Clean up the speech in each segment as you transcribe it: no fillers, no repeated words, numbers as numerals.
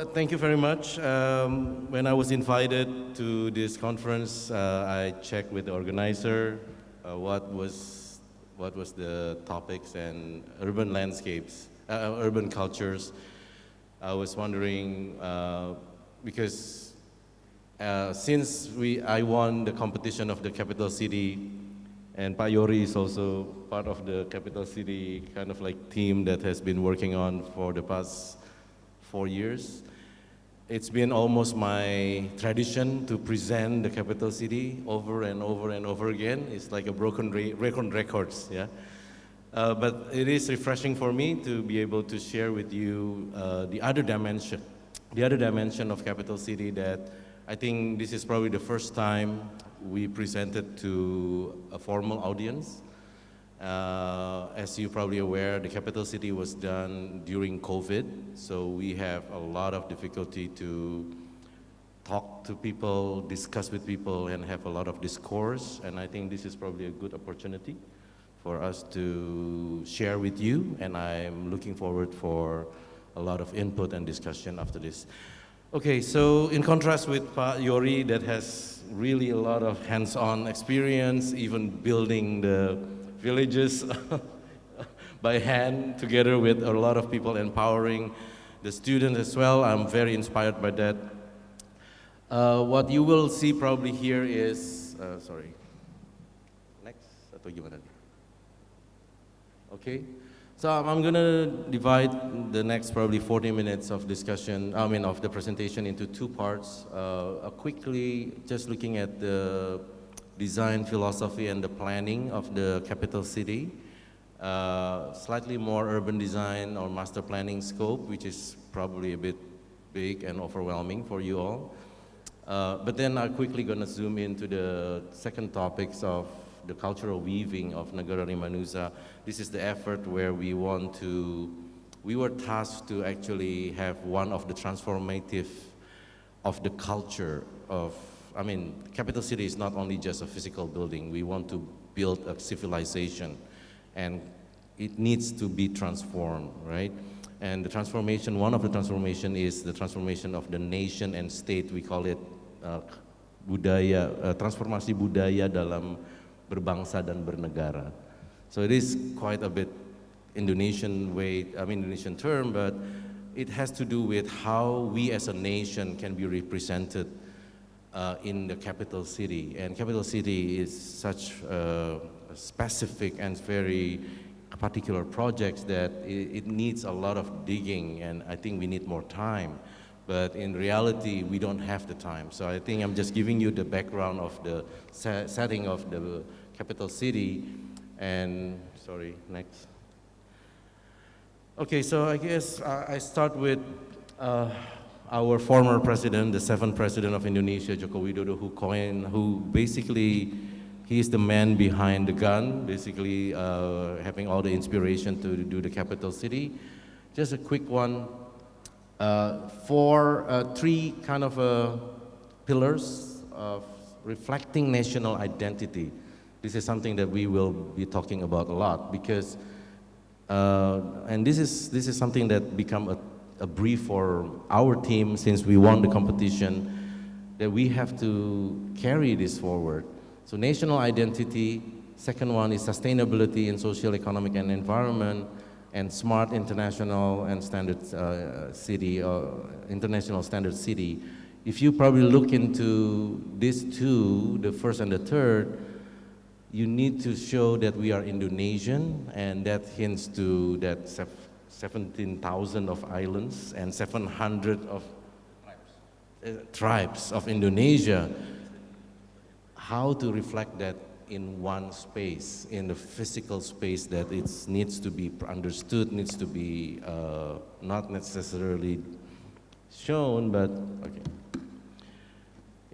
thank you very much. When I was invited to this conference, I checked with the organizer what was the topics and urban landscapes, urban cultures. I was wondering because since I won the competition of the capital city, and Payori is also part of the capital city kind of like team that has been working on for the past 4 years. It's been almost my tradition to present the capital city over and over and over again. It's like a broken records, yeah. But it is refreshing for me to be able to share with you the other dimension of capital city that I think this is probably the first time we presented to a formal audience. As you're probably aware, the capital city was done during COVID, so we have a lot of difficulty to talk to people, discuss with people, and have a lot of discourse, and I think this is probably a good opportunity for us to share with you, and I'm looking forward for a lot of input and discussion after this. Okay, so in contrast with Pa Yori that has really a lot of hands-on experience, even building the villages by hand together with a lot of people, empowering the students as well. I'm very inspired by that. What you will see probably here is, sorry, next, atau gimana? Okay, so I'm gonna divide the next probably 40 minutes of discussion, of the presentation into two parts. Quickly, just looking at the design philosophy and the planning of the capital city. Slightly more urban design or master planning scope, which is probably a bit big and overwhelming for you all. But then I'm quickly gonna zoom into the second topics of the cultural weaving of Negara Rimanusa. This is the effort where we were tasked to actually have one of the transformative of the culture of, capital city is not only just a physical building. We want to build a civilization, and it needs to be transformed, right? And the transformation, one of the transformation is the transformation of the nation and state. We call it transformasi budaya dalam berbangsa dan bernegara. So it is quite a bit Indonesian term, but it has to do with how we as a nation can be represented in the capital city. And capital city is such a specific and very particular projects that it needs a lot of digging, and I think we need more time. But in reality, we don't have the time. So I think I'm just giving you the background of the setting of the capital city. And sorry, next. Okay, so I guess I start with our former president, the seventh president of Indonesia, Joko Widodo, who basically, he's the man behind the gun, basically having all the inspiration to do the capital city. Just a quick one. Three kind of pillars of reflecting national identity. This is something that we will be talking about a lot because, and this is something that become a brief for our team since we won the competition, that we have to carry this forward. So national identity, second one is sustainability in social, economic, and environment, and smart international and standard city, international standard city. If you probably look into these two, the first and the third, you need to show that we are Indonesian, and that hints to that 17,000 of islands and 700 of tribes of Indonesia. How to reflect that in one space, in the physical space that it needs to be understood, needs to be not necessarily shown, but okay.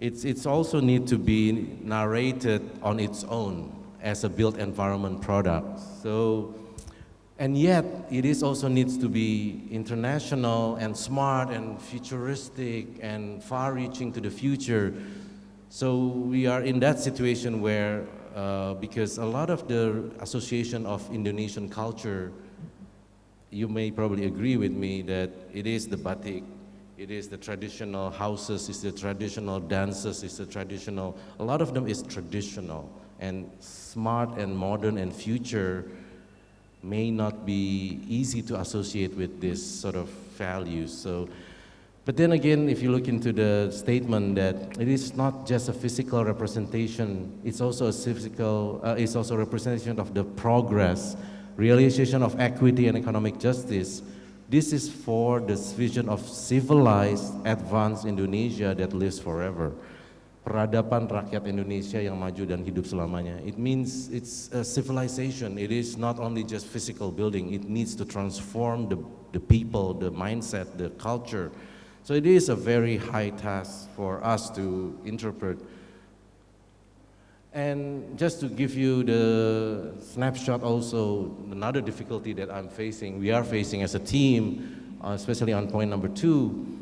It's also need to be narrated on its own as a built environment product. So, and yet it is also needs to be international and smart and futuristic and far-reaching to the future. So we are in that situation where, because a lot of the association of Indonesian culture, you may probably agree with me that it is the batik, it is the traditional houses, it's the traditional dances, it's the traditional, a lot of them is traditional, and smart and modern and future may not be easy to associate with this sort of values. So, but then again, if you look into the statement that it is not just a physical representation, it's also a physical, it's also a representation of the progress, realization of equity and economic justice. This is for this vision of civilized, advanced Indonesia that lives forever. Peradaban rakyat Indonesia yang maju dan hidup selamanya. It means it's a civilization. It is not only just physical building. It needs to transform the people, the mindset, the culture. So it is a very high task for us to interpret. And just to give you the snapshot also, another difficulty that I'm facing, we are facing as a team, especially on point number 2,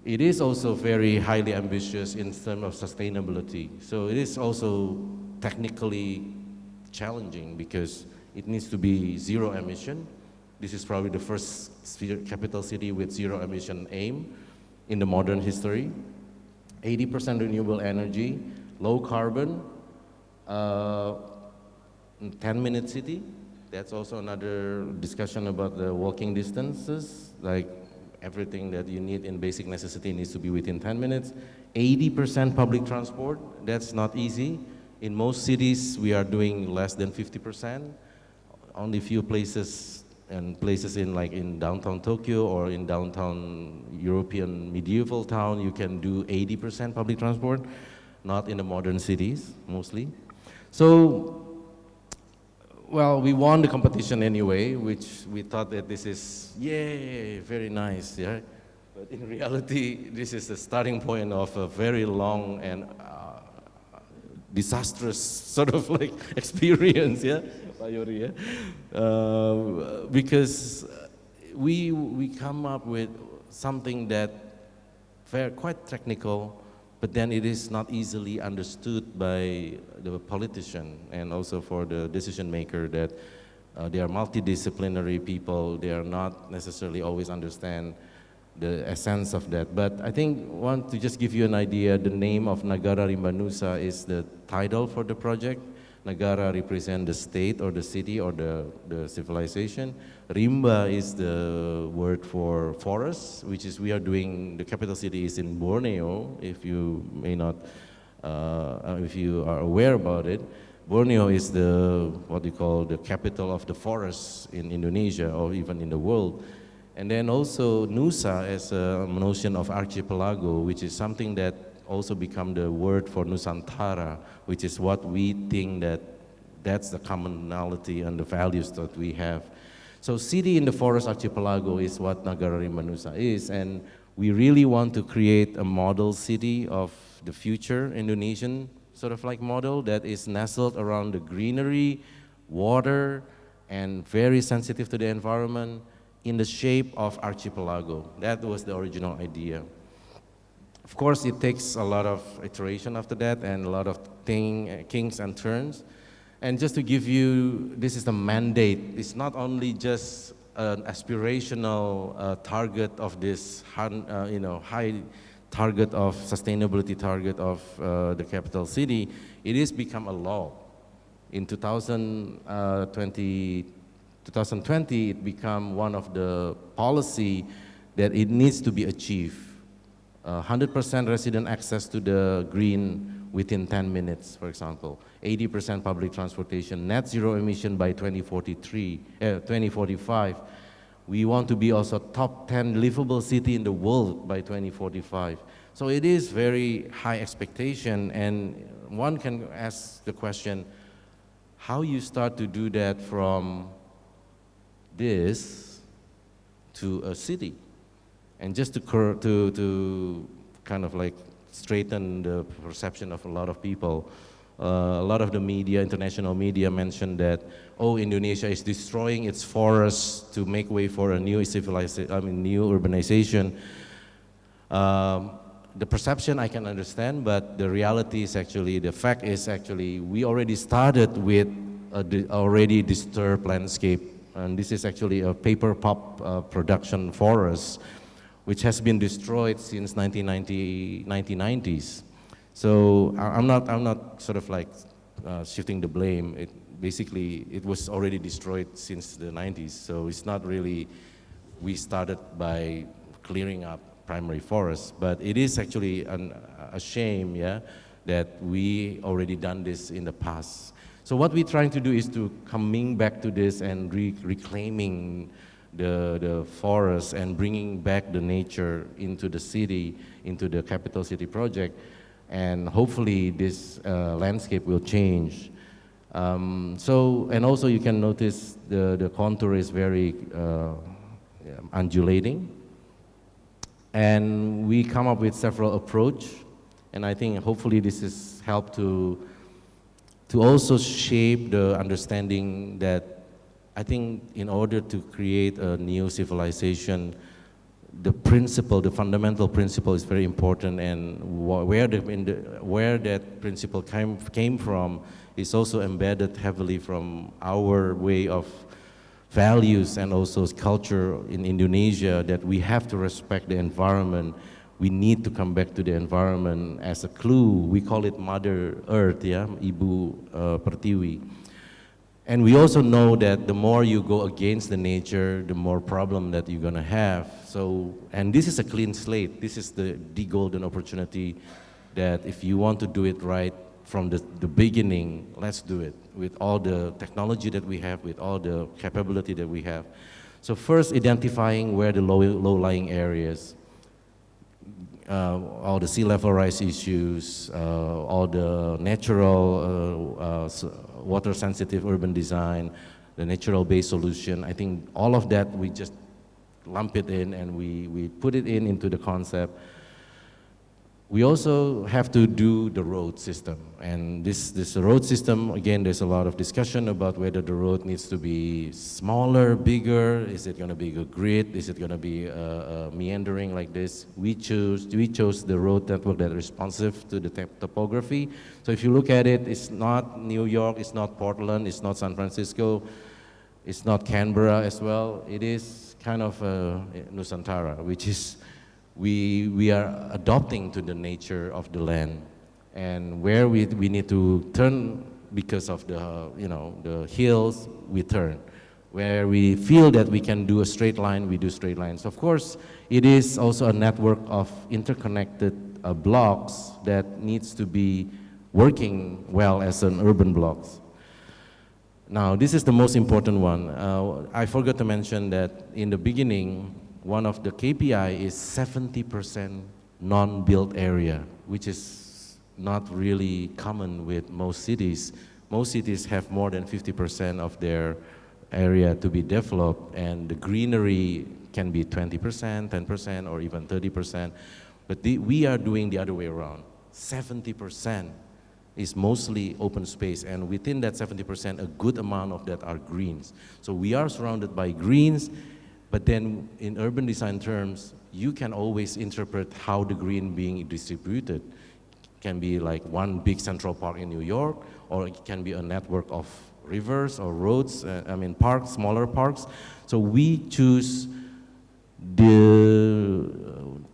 it is also very highly ambitious in terms of sustainability. So it is also technically challenging because it needs to be zero emission. This is probably the first capital city with zero emission aim in the modern history. 80% renewable energy, low carbon, 10-minute city. That's also another discussion about the walking distances, like everything that you need in basic necessity needs to be within 10 minutes. 80% public transport, that's not easy. In most cities, we are doing less than 50%. Only few places, and places in like in downtown Tokyo or in downtown European medieval town, you can do 80% public transport, not in the modern cities, mostly. So, well, we won the competition anyway, which we thought that this is, yay, very nice, yeah? But in reality, this is the starting point of a very long and disastrous sort of like experience, yeah, Pak Yori, yeah? Because we come up with something that very quite technical, but then it is not easily understood by the politician and also for the decision maker that they are multidisciplinary people, they are not necessarily always understand the essence of that. But I think I want to just give you an idea, the name of Nagara Rimba Nusa is the title for the project. Nagara represents the state or the city or the civilization. Rimba is the word for forest, which is we are doing, the capital city is in Borneo, if you may not, if you are aware about it. Borneo is the, what you call the capital of the forests in Indonesia or even in the world. And then also Nusa as a notion of archipelago, which is something that also become the word for Nusantara, which is what we think that that's the commonality and the values that we have. So city in the forest archipelago is what Nagara Rimba Nusa is, and we really want to create a model city of the future Indonesian sort of like model that is nestled around the greenery, water, and very sensitive to the environment in the shape of archipelago. That was the original idea. Of course, it takes a lot of iteration after that and a lot of kinks and turns. And just to give you, this is the mandate. It's not only just an aspirational target of this, high target of sustainability target of the capital city. It has become a law. In 2020, it became one of the policy that it needs to be achieved. 100% resident access to the green within 10 minutes, for example. 80% public transportation, net zero emission by 2045. We want to be also top 10 livable city in the world by 2045. So it is very high expectation, and one can ask the question, how you start to do that from this to a city? And just to kind of like straighten the perception of a lot of people, a lot of the media, international media mentioned that, oh, Indonesia is destroying its forests to make way for a new civilization, new urbanization. The perception I can understand, but the reality is actually, the fact is actually, we already started with a already disturbed landscape. And this is actually a paper pulp production forest, which has been destroyed since 1990s. So I'm not sort of like shifting the blame. Basically, it was already destroyed since the 90s. So it's not really, we started by clearing up primary forests, but it is actually a shame, yeah, that we already done this in the past. So what we're trying to do is to coming back to this and reclaiming the forest and bringing back the nature into the city, into the capital city project, and hopefully this landscape will change. And also you can notice the contour is very undulating. And we come up with several approach, and I think hopefully this has helped to also shape the understanding that I think in order to create a new civilization, the principle, the fundamental principle is very important, and where that principle came from is also embedded heavily from our way of values and also culture in Indonesia, that we have to respect the environment. We need to come back to the environment as a clue. We call it Mother Earth, yeah, Ibu Pertiwi. And we also know that the more you go against the nature, the more problem that you're gonna have. So, and this is a clean slate. This is the golden opportunity that if you want to do it right from the beginning, let's do it with all the technology that we have, with all the capability that we have. So first, identifying where the low-lying areas, all the sea level rise issues, all the natural water-sensitive urban design, the natural-based solution. I think all of that, we just lump it in and we put it into the concept. We also have to do the road system. And this road system, again, there's a lot of discussion about whether the road needs to be smaller, bigger, is it gonna be a grid, is it gonna be meandering like this? We chose the road network that is responsive to the topography. So if you look at it, it's not New York, it's not Portland, it's not San Francisco, it's not Canberra as well. It is kind of Nusantara, which is we are adopting to the nature of the land, and where we need to turn because of the the hills, we turn. Where we feel that we can do a straight line, we do straight lines. Of course, it is also a network of interconnected blocks that needs to be working well as an urban blocks. Now, this is the most important one. I forgot to mention that in the beginning, one of the KPI is 70% non-built area, which is not really common with most cities. Most cities have more than 50% of their area to be developed, and the greenery can be 20%, 10%, or even 30%. But we are doing the other way around. 70% is mostly open space, and within that 70%, a good amount of that are greens. So we are surrounded by greens. But then in urban design terms, you can always interpret how the green being distributed. It can be like one big central park in New York, or it can be a network of rivers or roads, parks, smaller parks. So we choose the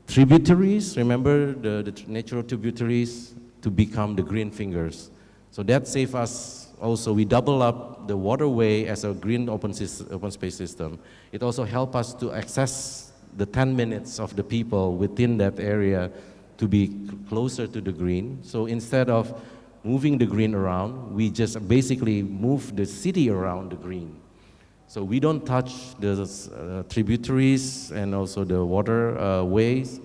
tributaries, remember the natural tributaries, to become the green fingers. So that saves us. Also, we double up the waterway as a green open space system. It also helps us to access the 10 minutes of the people within that area to be closer to the green. So instead of moving the green around, we just basically move the city around the green. So we don't touch the tributaries and also the waterways,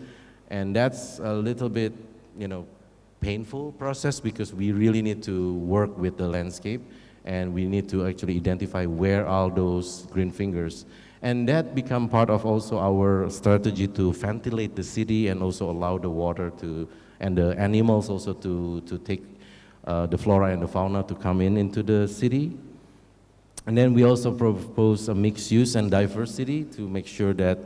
and that's a little bit, painful process, because we really need to work with the landscape, and we need to actually identify where are those green fingers. And that become part of also our strategy to ventilate the city and also allow the water and the animals also to take the flora and the fauna to come into the city. And then we also propose a mixed use and diversity to make sure that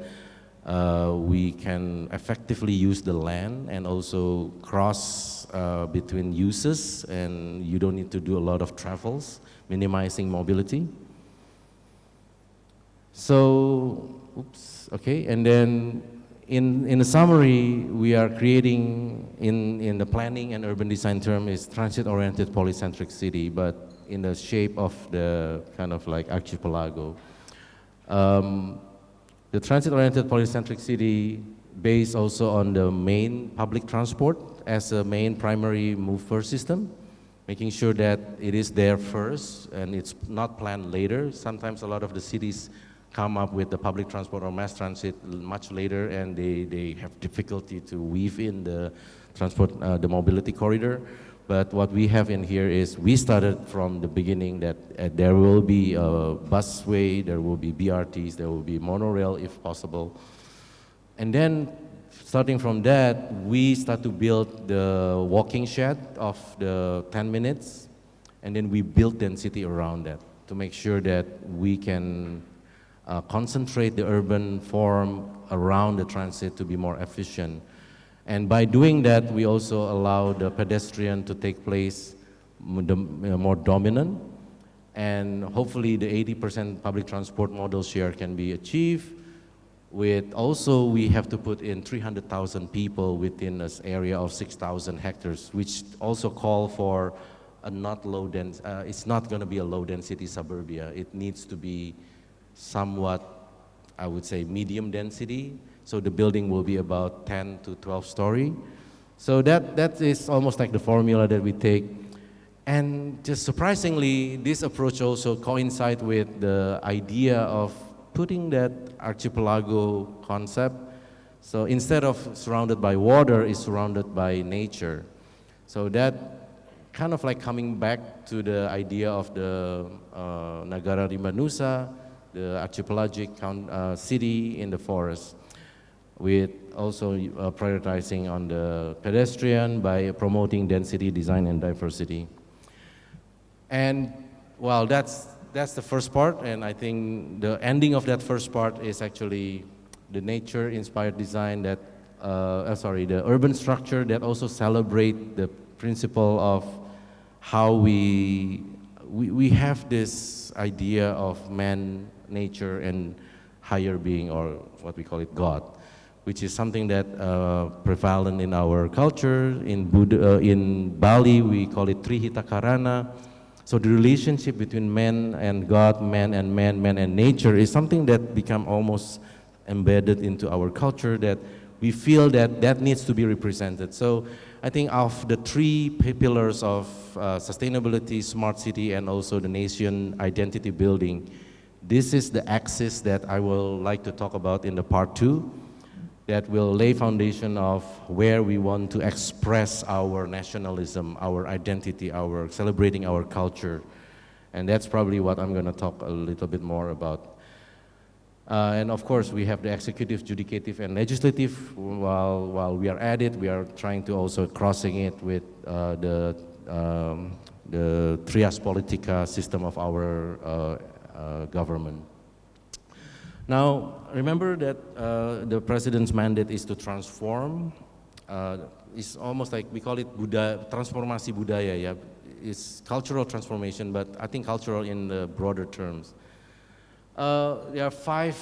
we can effectively use the land and also cross between uses, and you don't need to do a lot of travels, minimizing mobility. So, and then In a summary, we are creating, in the planning and urban design term, is transit-oriented polycentric city, but in the shape of the kind of like archipelago. The transit-oriented polycentric city based also on the main public transport as a main primary mover system, making sure that it is there first and it's not planned later. Sometimes a lot of the cities come up with the public transport or mass transit much later, and they have difficulty to weave in the transport, the mobility corridor. But what we have in here is we started from the beginning that there will be a busway, there will be BRTs, there will be monorail if possible. And then starting from that, we start to build the walking shed of the 10 minutes, and then we build density around that to make sure that we can concentrate the urban form around the transit to be more efficient. And by doing that, we also allow the pedestrian to take place more dominant, and hopefully the 80% public transport model share can be achieved. With also, we have to put in 300,000 people within this area of 6,000 hectares, which also call for a not low density, it's not gonna be a low density suburbia. It needs to be somewhat, I would say, medium density. So the building will be about 10 to 12 story. So that is almost like the formula that we take. And just surprisingly, this approach also coincides with the idea of putting that archipelago concept. So instead of surrounded by water, it's surrounded by nature. So that kind of like coming back to the idea of the Nagara Rimba Nusa, the archipelagic city in the forest, with also prioritizing on the pedestrian by promoting density, design, and diversity. And well, that's the first part, and I think the ending of that first part is actually the nature-inspired design that, the urban structure that also celebrate the principle of how we have this idea of man, nature, and higher being, or what we call it, God, which is something that prevalent in our culture. In Bali, we call it Trihita Karana. So the relationship between man and God, man and man, man and nature is something that become almost embedded into our culture, that we feel that needs to be represented. So I think of the three pillars of sustainability, smart city, and also the nation identity building, this is the axis that I will like to talk about in the part 2, that will lay foundation of where we want to express our nationalism, our identity, our celebrating our culture. And that's probably what I'm gonna talk a little bit more about. And of course, we have the executive, judicative, and legislative. While we are at it, we are trying to also crossing it with the trias politica system of our government. Now, remember that the president's mandate is to transform. It's almost like, we call it transformasi budaya, yeah. It's cultural transformation, but I think cultural in the broader terms. There are 5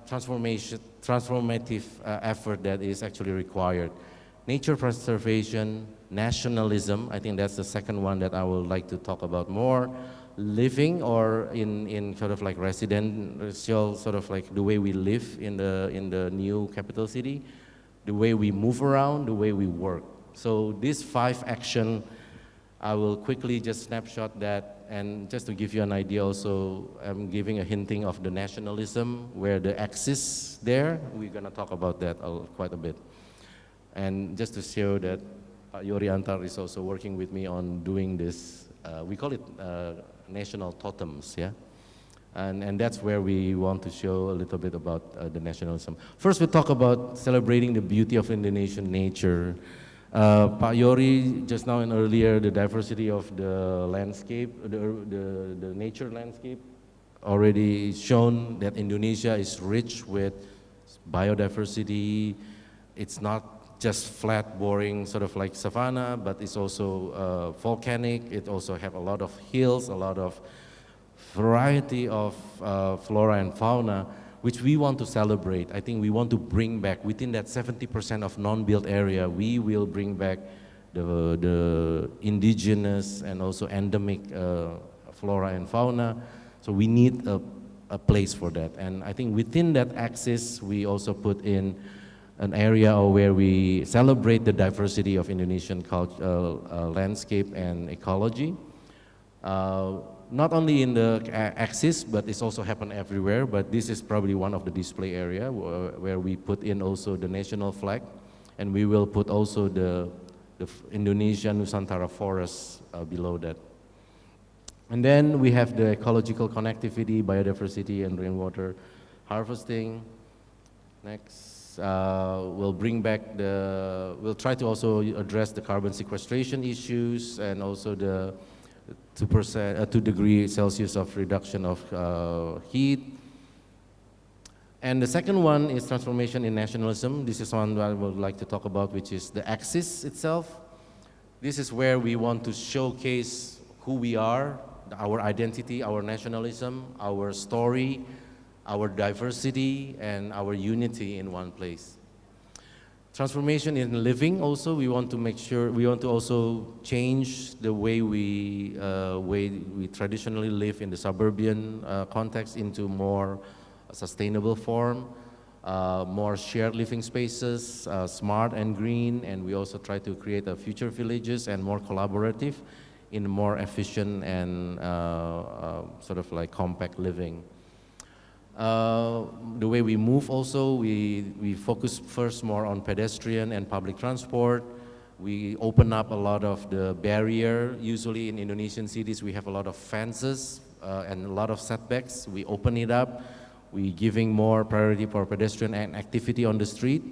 transformative effort that is actually required. Nature preservation, nationalism, I think that's the second one that I would like to talk about more. Living, or in sort of like residential, sort of like the way we live in the new capital city, the way we move around, the way we work. So these 5 action, I will quickly just snapshot that, and just to give you an idea also, I'm giving a hinting of the nationalism, where the axis there, we're gonna talk about that quite a bit. And just to show that Yori Antar is also working with me on doing this, we call it national totems, yeah? And that's where we want to show a little bit about the nationalism. First, we talk about celebrating the beauty of Indonesian nature. Pak Yori, just now and earlier, the diversity of the landscape, the nature landscape, already shown that Indonesia is rich with biodiversity. It's not just flat, boring, sort of like savanna, but it's also volcanic. It also have a lot of hills, a lot of variety of flora and fauna. which we want to celebrate. I think we want to bring back, within that 70% of non-built area, we will bring back the indigenous and also endemic flora and fauna. So we need a place for that. And I think within that axis, we also put in an area where we celebrate the diversity of Indonesian landscape and ecology. Not only in the axis, but it's also happened everywhere, but this is probably one of the display area where we put in also the national flag, and we will put also the Indonesian Nusantara forests below that. And then we have the ecological connectivity, biodiversity, and rainwater harvesting. Next, we'll bring back we'll try to also address the carbon sequestration issues and also the 2 degrees Celsius of reduction of heat. And the second one is transformation in nationalism. This is one that I would like to talk about, which is the axis itself. This is where we want to showcase who we are, our identity, our nationalism, our story, our diversity, and our unity in one place. Transformation in living also, we want to make sure, we want to also change the way we traditionally live in the suburban context into more sustainable form, more shared living spaces, smart and green, and we also try to create a future villages and more collaborative in more efficient and sort of like compact living. The way we move also, we focus first more on pedestrian and public transport. We open up a lot of the barrier. Usually in Indonesian cities, we have a lot of fences and a lot of setbacks. We open it up. We giving more priority for pedestrian and activity on the street,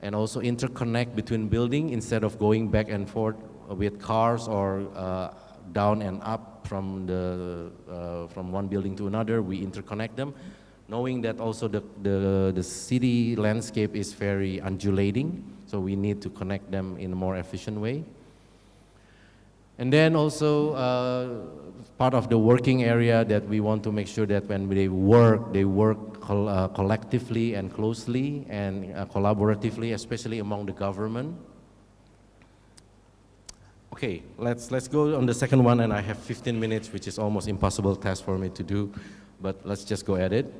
and also interconnect between building instead of going back and forth with cars or down and up from one building to another. We interconnect them, knowing that also the city landscape is very undulating, so we need to connect them in a more efficient way. And then also part of the working area that we want to make sure that when they work collectively and closely and collaboratively, especially among the government. Okay, let's go on the second one, and I have 15 minutes, which is almost impossible task for me to do, but let's just go at it.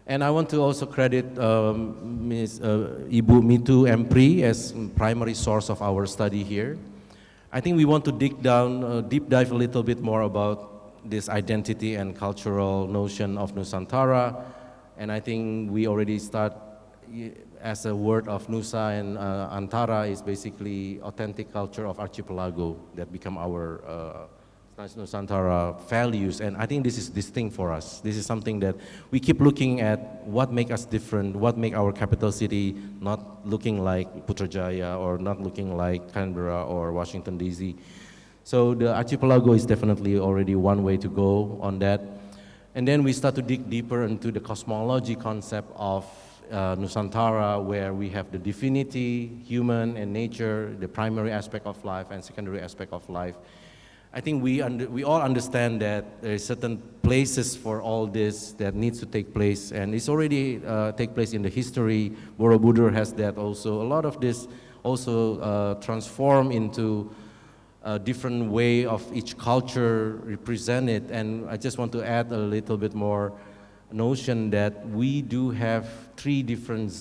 And I want to also credit Ms. Ibu Mitu Empri as primary source of our study here. I think we want to dig down, deep dive a little bit more about this identity and cultural notion of Nusantara, and I think we already start as a word of Nusa and Antara is basically authentic culture of archipelago that become our Nusantara values, and I think this is distinct for us. This is something that we keep looking at, what make us different, what make our capital city not looking like Putrajaya or not looking like Canberra or Washington DC. So the archipelago is definitely already one way to go on that. And then we start to dig deeper into the cosmology concept of Nusantara, where we have the divinity, human and nature, the primary aspect of life and secondary aspect of life. I think we all understand that there are certain places for all this that needs to take place, and it's already take place in the history. Borobudur has that also. A lot of this also transform into a different way of each culture represented, and I just want to add a little bit more notion that we do have three different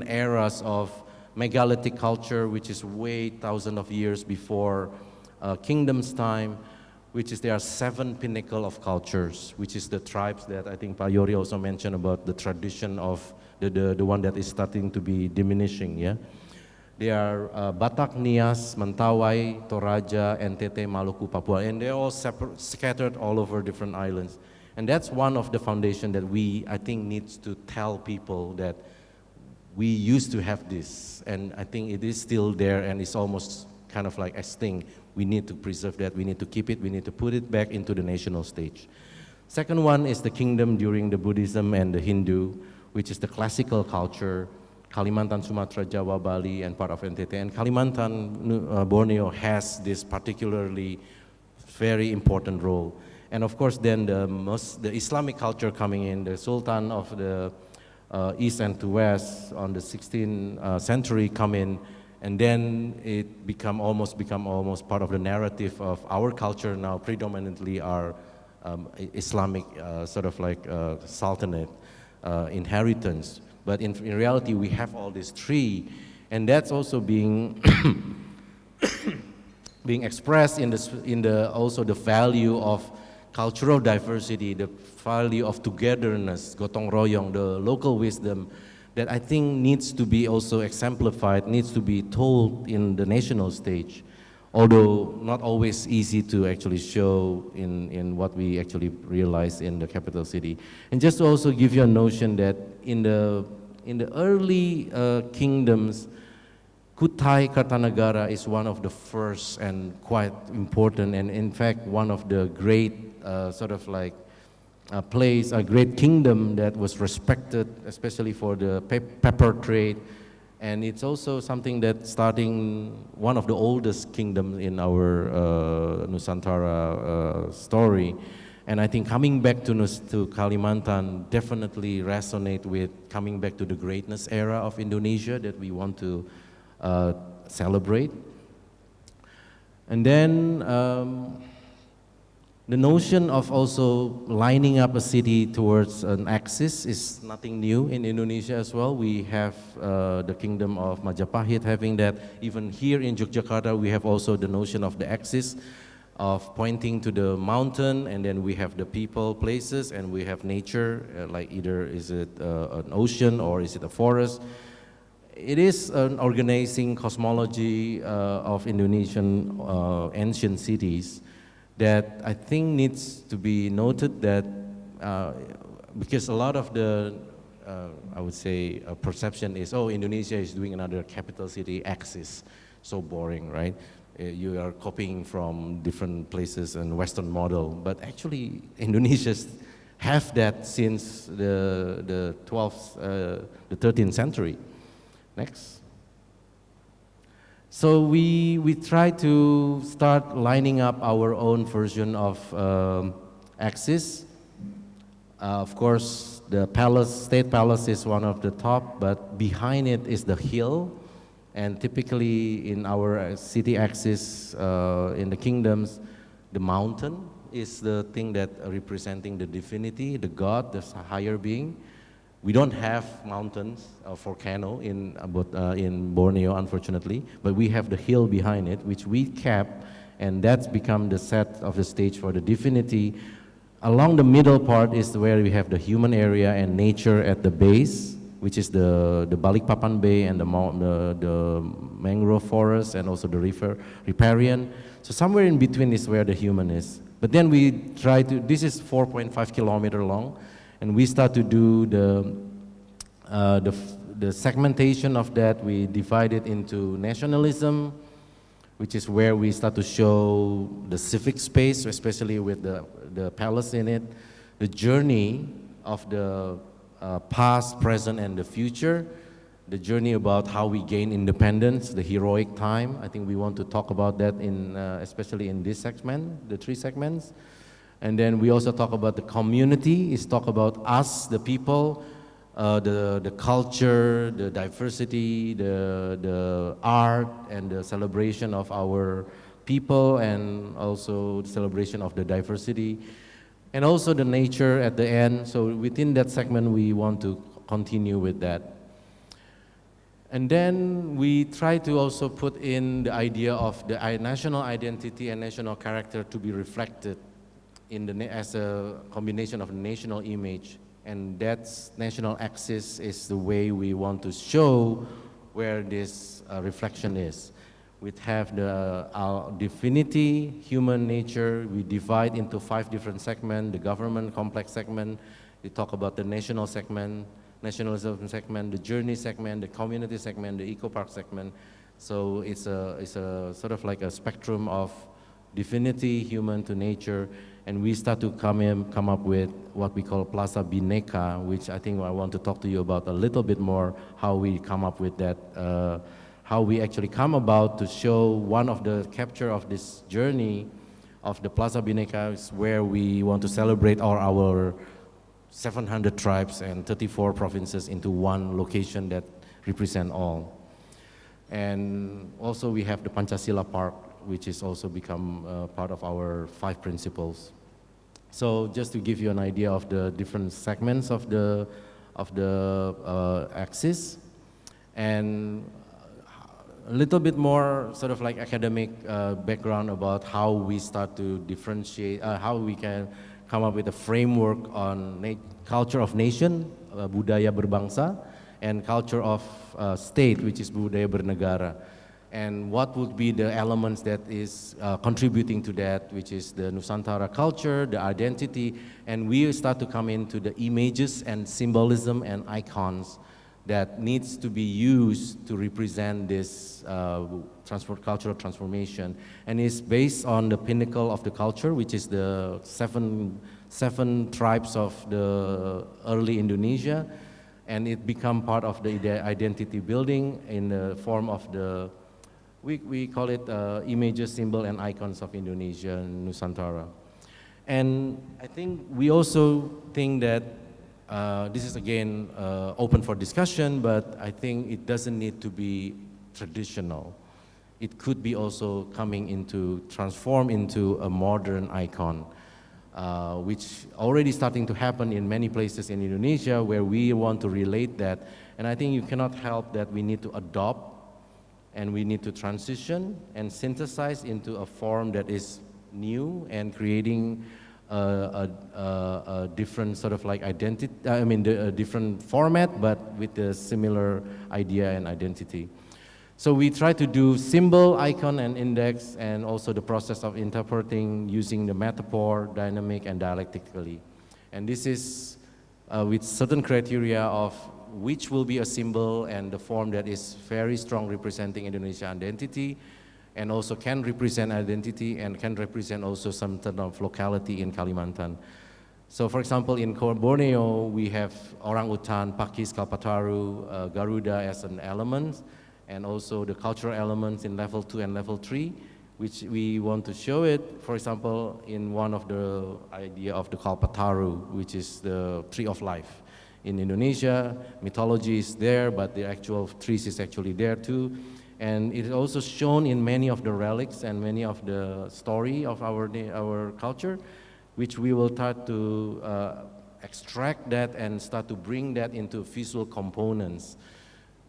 eras of megalithic culture, which is way thousands of years before kingdom's time, which is there are 7 pinnacle of cultures, which is the tribes that I think Pak Yori also mentioned about the tradition of the one that is starting to be diminishing, yeah. They are Batak, Nias, Mentawai, Toraja, NTT, Maluku, Papua, and they're all scattered all over different islands. And that's one of the foundation that I think needs to tell people that we used to have this, and I think it is still there, and it's almost kind of like extinct. We need to preserve that, we need to keep it, we need to put it back into the national stage. Second one is the kingdom during the Buddhism and the Hindu, which is the classical culture, Kalimantan, Sumatra, Jawa, Bali, and part of NTT. And Kalimantan, Borneo has this particularly very important role. And of course, then the Islamic culture coming in, the Sultan of the East and to West on the 16th century come in, and then it become almost part of the narrative of our culture now, predominantly our Islamic sort of like sultanate inheritance. But in reality, we have all these three, and that's also being being expressed in the also the value of cultural diversity, the value of togetherness, gotong royong, the local wisdom that I think needs to be also exemplified, needs to be told in the national stage, although not always easy to actually show in what we actually realize in the capital city. And just to also give you a notion that in the early kingdoms, Kutai Kartanagara is one of the first and quite important, and in fact one of the great sort of like place, a great kingdom that was respected, especially for the pepper trade. And it's also something that starting one of the oldest kingdoms in our Nusantara story. And I think coming back to Kalimantan definitely resonate with coming back to the greatness era of Indonesia that we want to celebrate. And then the notion of also lining up a city towards an axis is nothing new in Indonesia as well. We have the kingdom of Majapahit having that. Even here in Yogyakarta, we have also the notion of the axis of pointing to the mountain, and then we have the people, places, and we have nature, like either is it an ocean or is it a forest. It is an organizing cosmology of Indonesian ancient cities that I think needs to be noted, that because a lot of the, I would say, perception is, oh, Indonesia is doing another capital city axis, so boring, right? You are copying from different places and Western model, but actually Indonesians have that since the 13th century. Next. So we try to start lining up our own version of axis. Of course, the palace, state palace is one of the top, but behind it is the hill. And typically in our city axis in the kingdoms, the mountain is the thing that representing the divinity, the god, the higher being. We don't have mountains, volcano in Borneo, unfortunately, but we have the hill behind it, which we kept, and that's become the set of the stage for the divinity. Along the middle part is where we have the human area and nature at the base, which is the Balikpapan Bay and the mangrove forest and also the river riparian. So somewhere in between is where the human is. But then we try to, this is 4.5 kilometer long, and we start to do the segmentation of that. We divide it into nationalism, which is where we start to show the civic space, especially with the palace in it, the journey of the past, present, and the future, the journey about how we gain independence, the heroic time. I think we want to talk about that in, especially in this segment, the three segments. And then we also talk about the community, is talk about us, the people, the culture, the diversity, the art, and the celebration of our people, and also the celebration of the diversity, and also the nature at the end. So within that segment, we want to continue with that. And then we try to also put in the idea of the national identity and national character to be reflected in as a combination of the national image. And that national axis is the way we want to show where this reflection is. We have our divinity, human nature. We divide into 5 different segments: the government complex segment, we talk about the national segment, nationalism segment, the journey segment, the community segment, the eco park segment. So it's a sort of like a spectrum of divinity, human to nature. And we start to come up with what we call Plaza Bineka, which I think I want to talk to you about a little bit more, how we come up with that, how we actually come about to show one of the capture of this journey of the Plaza Bhinneka is where we want to celebrate all our 700 tribes and 34 provinces into one location that represent all. And also we have the Pancasila Park, which is also become part of our 5 principles. So just to give you an idea of the different segments of the axis, and a little bit more sort of like academic background about how we start to differentiate, how we can come up with a framework on culture of nation, budaya berbangsa, and culture of state, which is budaya bernegara. And what would be the elements that is contributing to that, which is the Nusantara culture, the identity, and we start to come into the images and symbolism and icons that needs to be used to represent this cultural transformation. And it's based on the pinnacle of the culture, which is the seven tribes of the early Indonesia, and it become part of the identity building in the form of the, we call it images, symbol, and icons of Indonesia and Nusantara. And I think we also think that this is again open for discussion, but I think it doesn't need to be traditional. It could be also coming into, transform into a modern icon, which already starting to happen in many places in Indonesia where we want to relate that. And I think you cannot help that we need to adopt and we need to transition and synthesize into a form that is new and creating a different sort of like identity, a different format, but with a similar idea and identity. So we try to do symbol, icon, and index, and also the process of interpreting using the metaphor, dynamic, and dialectically. And this is with certain criteria of which will be a symbol and the form that is very strong representing Indonesian identity, and also can represent identity and can represent also some type of locality in Kalimantan. So for example, in Borneo, we have orangutan, pakis, kalpataru, Garuda as an element, and also the cultural elements in level 2 and level 3, which we want to show it, for example, in one of the idea of the kalpataru, which is the tree of life. In Indonesia, mythology is there, but the actual trees is actually there too. And it is also shown in many of the relics and many of the story of our culture, which we will start to extract that and start to bring that into visual components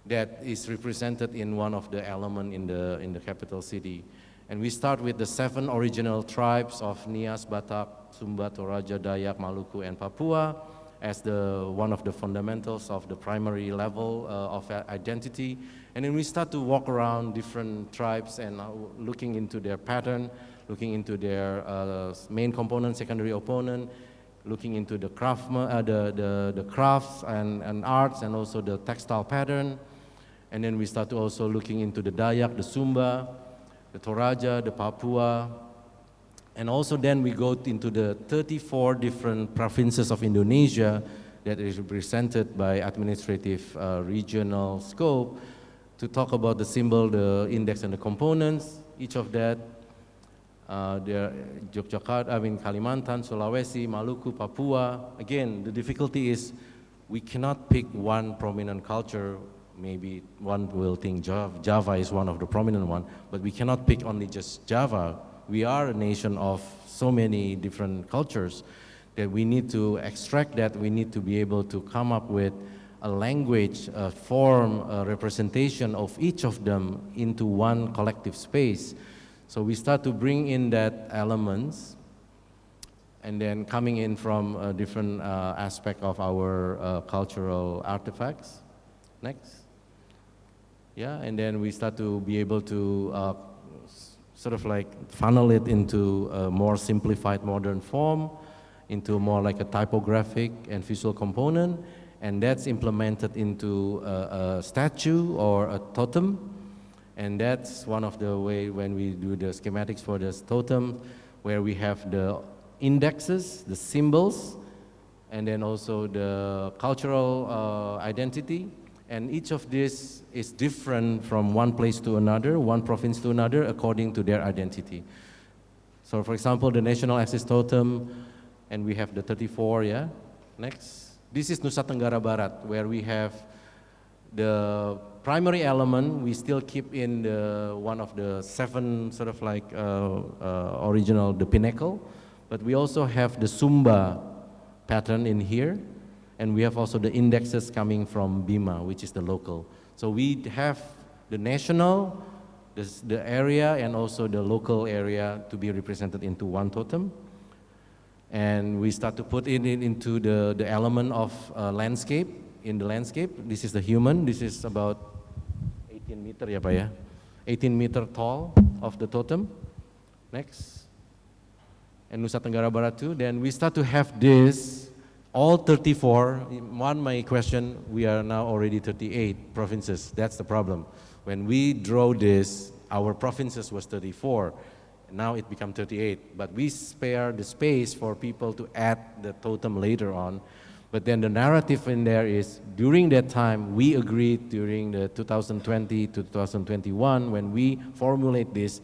that is represented in one of the element in the capital city. And we start with the 7 original tribes of Nias, Batak, Sumba, Toraja, Dayak, Maluku, and Papua as one of the fundamentals of the primary level of identity. And then we start to walk around different tribes and looking into their pattern, looking into their main component, secondary opponent, looking into the crafts and arts, and also the textile pattern. And then we start to also looking into the Dayak, the Sumba, the Toraja, the Papua. And also then we go into the 34 different provinces of Indonesia that is represented by administrative regional scope to talk about the symbol, the index, and the components, each of that. Yogyakarta, Kalimantan, Sulawesi, Maluku, Papua. Again, the difficulty is we cannot pick one prominent culture. Maybe one will think Java is one of the prominent one, but we cannot pick only just Java. We are a nation of so many different cultures that we need to extract that. We need to be able to come up with a language, a form, a representation of each of them into one collective space. So we start to bring in that elements, and then coming in from a different aspect of our cultural artifacts. Next. Yeah, and then we start to be able to sort of like funnel it into a more simplified modern form, into more like a typographic and visual component, and that's implemented into a statue or a totem. And that's one of the way when we do the schematics for this totem, where we have the indexes, the symbols, and then also the cultural identity. And each of these is different from one place to another, one province to another, according to their identity. So for example, the national axis totem, and we have the 34, yeah? Next. This is Nusa Tenggara Barat, where we have the primary element, we still keep in the one of the 7 sort of like original, the pinnacle, but we also have the Sumba pattern in here, and we have also the indexes coming from Bima, which is the local. So we have the national, the area, and also the local area to be represented into one totem. And we start to put it into the element of landscape. In the landscape, this is the human. This is about 18 meter, ya Pak ya? 18 meter tall of the totem. Next. And Nusa Tenggara Barat too. Then we start to have this, all 34. My question, we are now already 38 provinces. That's the problem. When we draw this, our provinces was 34. Now it become 38. But we spare the space for people to add the totem later on. But then the narrative in there is, during that time, we agreed during the 2020 to 2021, when we formulate this,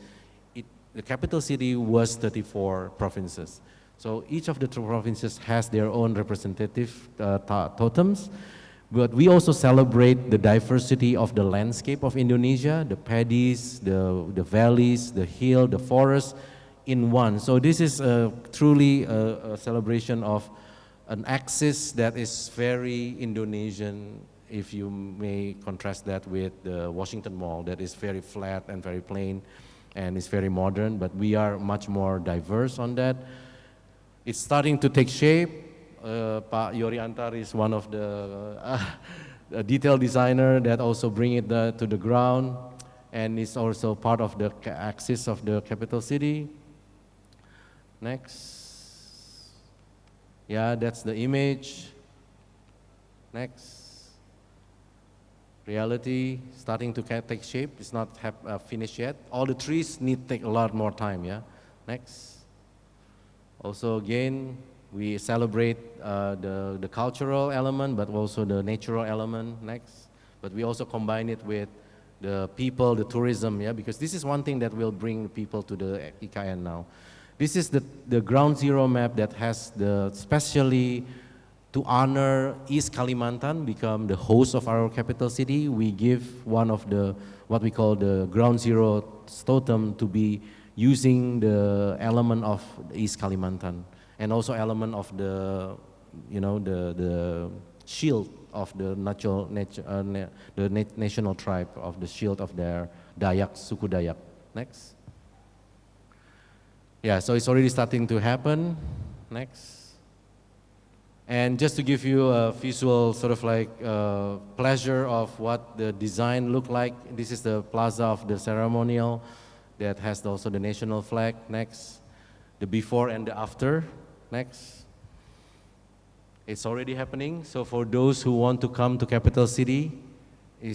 the capital city was 34 provinces. So each of the 2 provinces has their own representative totems, but we also celebrate the diversity of the landscape of Indonesia, the paddies, the valleys, the hill, the forest in one. So this is truly a celebration of an axis that is very Indonesian, if you may contrast that with the Washington Mall, that is very flat and very plain, and is very modern, but we are much more diverse on that. It's starting to take shape. Pak Yori Antar is one of the detail designer that also bring it to the ground, and is also part of the axis of the capital city. Next. Yeah, that's the image. Next. Reality starting to take shape. It's not finished yet. All the trees need to take a lot more time, yeah? Next. Also again, we celebrate the cultural element, but also the natural element. Next. But we also combine it with the people, the tourism, yeah? Because this is one thing that will bring people to the IKN now. This is the ground zero map that has specially to honor East Kalimantan become the host of our capital city. We give one of what we call the ground zero totem to be using the element of East Kalimantan, and also element of the shield of the national tribe, of the shield of their Dayak, suku Dayak. Next. Yeah, so it's already starting to happen. Next. And just to give you a visual sort of like pleasure of what the design looked like, this is the plaza of the ceremonial that has also the national flag. Next. The before and the after. Next. It's already happening. So for those who want to come to capital city, a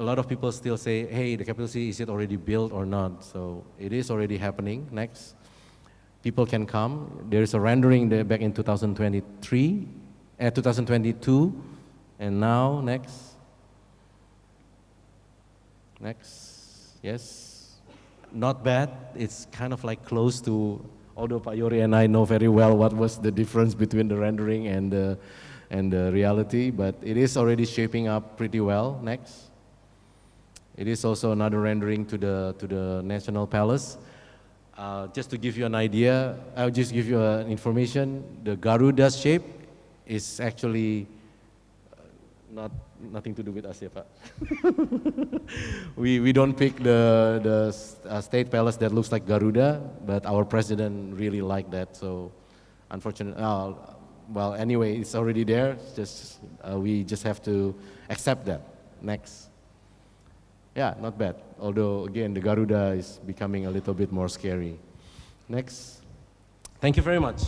lot of people still say, hey, the capital city, is it already built or not? So it is already happening. Next. People can come. There is a rendering there back in 2022, and now, next. Next, yes. Not bad. It's kind of like close to, although Pak Yori and I know very well what was the difference between the rendering and the reality, but it is already shaping up pretty well. Next. It is also another rendering to the National Palace. Just to give you an idea, I'll just give you information. The Garuda shape is actually nothing to do with us, ya Pak. we don't pick the state palace that looks like Garuda, but our president really liked that. So, unfortunately, well, anyway, it's already there. We just have to accept that. Next. Yeah, not bad. Although, again, the Garuda is becoming a little bit more scary. Next. Thank you very much.